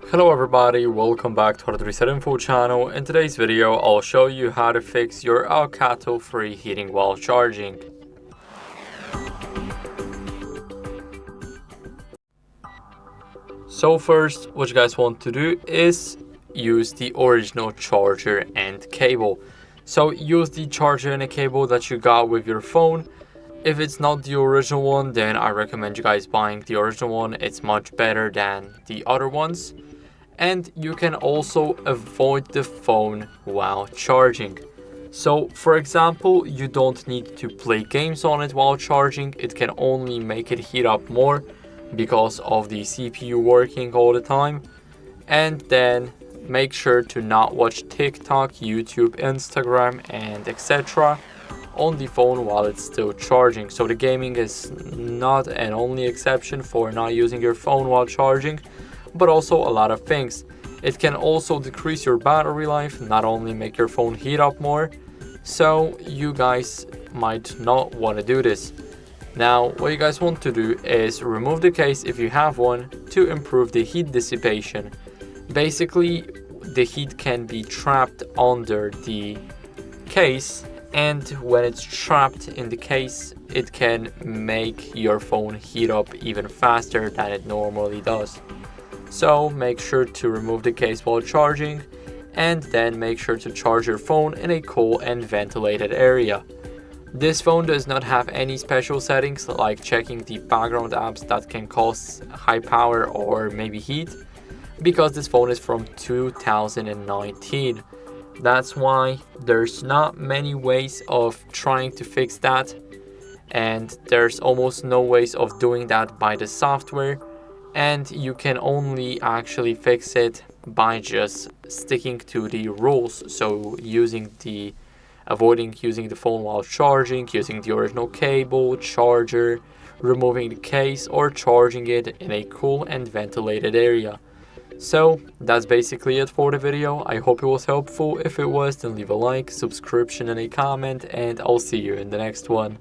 Hello everybody, welcome back to HardReset.Info channel. In today's video, I'll show you how to fix your Alcatel free heating while charging. So first, what you guys want to do is use the original charger and cable. So use the charger and a cable that you got with your phone. If it's not the original one, then I recommend you guys buying the original one. It's much better than the other ones. And you can also avoid the phone while charging. So for example, you don't need to play games on it while charging. It can only make it heat up more because of the CPU working all the time. And then make sure to not watch TikTok, YouTube, Instagram, and etc. on the phone while it's still charging. So the gaming is not an only exception for not using your phone while charging, but also a lot of things. It can also decrease your battery life, not only make your phone heat up more. So you guys might not want to do this. Now what you guys want to do is remove the case if you have one to improve the heat dissipation. Basically, the heat can be trapped under the case, and when it's trapped in the case, it can make your phone heat up even faster than it normally does. So make sure to remove the case while charging, and then make sure to charge your phone in a cool and ventilated area. This phone does not have any special settings like checking the background apps that can cause high power or maybe heat, because this phone is from 2019. That's why there's not many ways of trying to fix that, and there's almost no ways of doing that by the software, and you can only actually fix it by just sticking to the rules. So avoiding using the phone while charging, using the original cable, charger, removing the case, or charging it in a cool and ventilated area. So that's basically it for the video. I hope it was helpful. If it was, then leave a like, subscription, and a comment, and I'll see you in the next one.